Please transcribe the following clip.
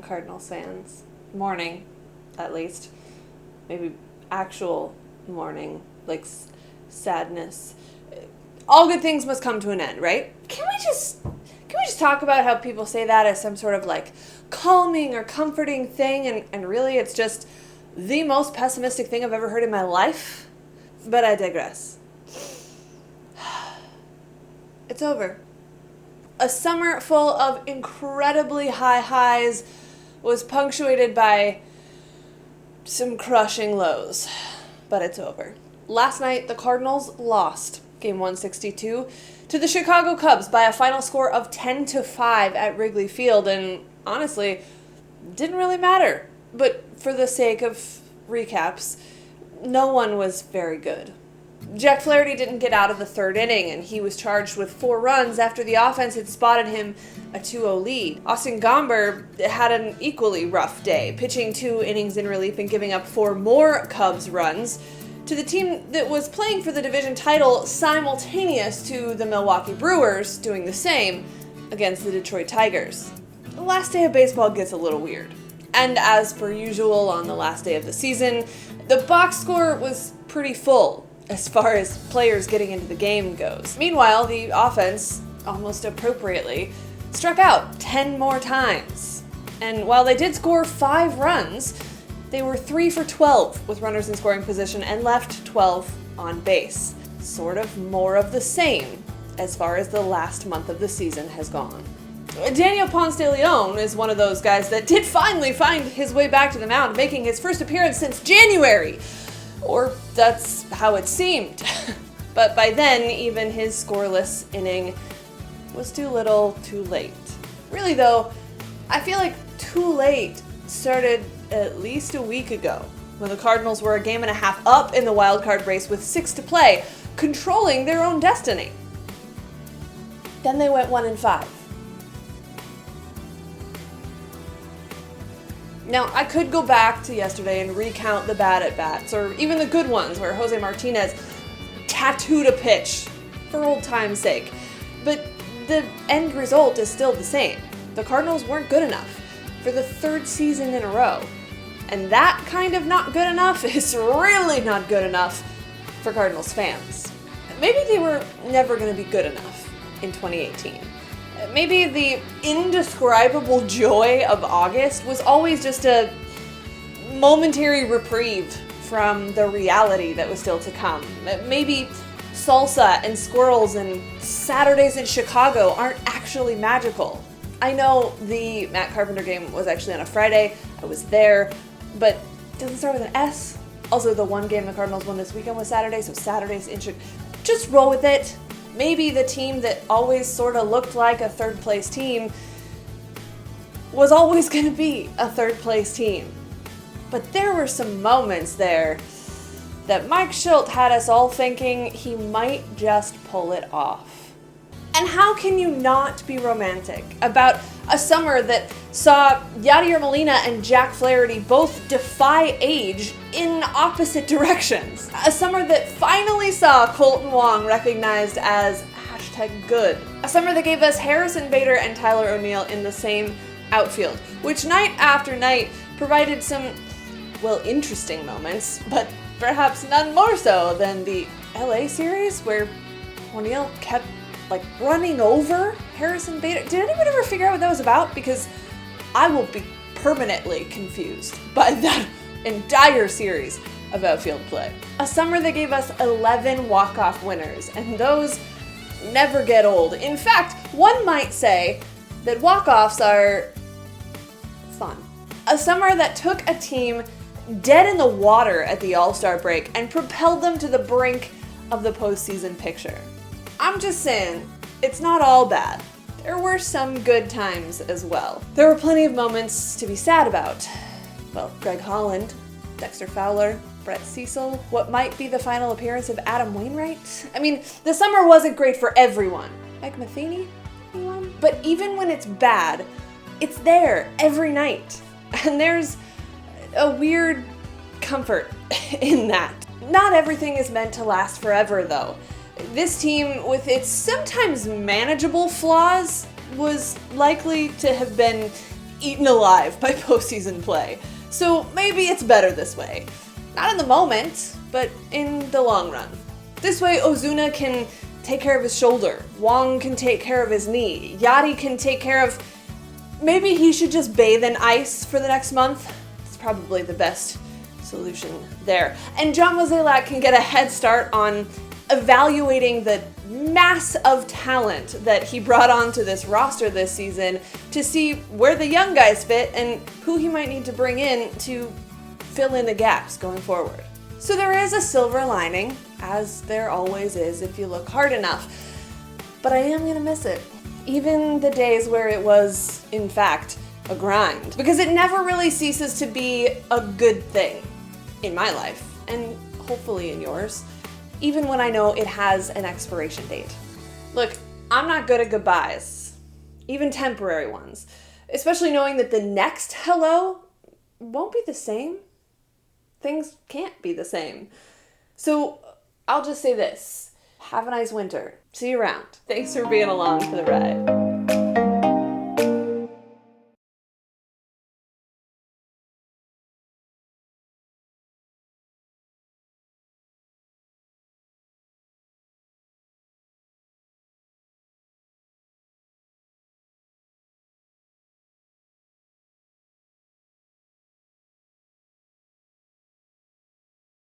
Cardinals fans. Mourning, at least. Maybe actual mourning, like sadness. All good things must come to an end, right? Can we just talk about how people say that as some sort of like calming or comforting thing, and really it's just the most pessimistic thing I've ever heard in my life? But I digress. It's over. A summer full of incredibly high highs was punctuated by some crushing lows, but it's over. Last night, the Cardinals lost Game 162 to the Chicago Cubs by a final score of 10-5 at Wrigley Field, and honestly, didn't really matter. But for the sake of recaps, no one was very good. Jack Flaherty didn't get out of the third inning, and he was charged with 4 runs after the offense had spotted him a 2-0 lead. Austin Gomber had an equally rough day, pitching 2 innings in relief and giving up 4 more Cubs runs to the team that was playing for the division title simultaneous to the Milwaukee Brewers doing the same against the Detroit Tigers. The last day of baseball gets a little weird. And as per usual on the last day of the season, the box score was pretty full as far as players getting into the game goes. Meanwhile, the offense, almost appropriately, struck out 10 more times. And while they did score 5 runs, they were 3 for 12 with runners in scoring position and left 12 on base. Sort of more of the same as far as the last month of the season has gone. Daniel Ponce de Leon is one of those guys that did finally find his way back to the mound, making his first appearance since January. Or that's how it seemed. But by then, even his scoreless inning was too little, too late. Really though, I feel like too late started at least a week ago, when the Cardinals were a game and a half up in the wild card race with 6 to play, controlling their own destiny. Then they went 1-5. Now, I could go back to yesterday and recount the bad at-bats, or even the good ones where Jose Martinez tattooed a pitch for old time's sake. But the end result is still the same. The Cardinals weren't good enough for the 3rd season in a row. And that kind of not good enough is really not good enough for Cardinals fans. Maybe they were never going to be good enough in 2018. Maybe the indescribable joy of August was always just a momentary reprieve from the reality that was still to come. Maybe salsa and squirrels and Saturdays in Chicago aren't actually magical. I know the Matt Carpenter game was actually on a Friday. I was there, but it doesn't start with an S. Also, the one game the Cardinals won this weekend was Saturday, so Saturdays in Chicago. Just roll with it. Maybe the team that always sort of looked like a 3rd place team was always going to be a 3rd place team. But there were some moments there that Mike Shildt had us all thinking he might just pull it off. And how can you not be romantic about a summer that saw Yadier Molina and Jack Flaherty both defy age in opposite directions? A summer that finally saw Colton Wong recognized as #good. A summer that gave us Harrison Bader and Tyler O'Neill in the same outfield, which night after night provided some, well, interesting moments, but perhaps none more so than the LA series where O'Neill kept running over Harrison Bader. Did anyone ever figure out what that was about? Because I will be permanently confused by that entire series of outfield play. A summer that gave us 11 walk-off winners, and those never get old. In fact, one might say that walk-offs are fun. A summer that took a team dead in the water at the All-Star break and propelled them to the brink of the postseason picture. I'm just saying, it's not all bad. There were some good times as well. There were plenty of moments to be sad about. Well, Greg Holland, Dexter Fowler, Brett Cecil, what might be the final appearance of Adam Wainwright. I mean, the summer wasn't great for everyone. Mike Matheny, anyone? But even when it's bad, it's there every night. And there's a weird comfort in that. Not everything is meant to last forever, though. This team, with its sometimes manageable flaws, was likely to have been eaten alive by postseason play. So maybe it's better this way. Not in the moment, but in the long run. This way, Ozuna can take care of his shoulder, Wong can take care of his knee, Yachty can take care of... Maybe he should just bathe in ice for the next month. It's probably the best solution there. And John Mozeliak can get a head start on evaluating the mass of talent that he brought onto this roster this season to see where the young guys fit and who he might need to bring in to fill in the gaps going forward. So there is a silver lining, as there always is if you look hard enough, but I am gonna miss it. Even the days where it was, in fact, a grind. Because it never really ceases to be a good thing in my life, and hopefully in yours, even when I know it has an expiration date. Look, I'm not good at goodbyes, even temporary ones, especially knowing that the next hello won't be the same. Things can't be the same. So I'll just say this. Have a nice winter. See you around. Thanks for being along for the ride.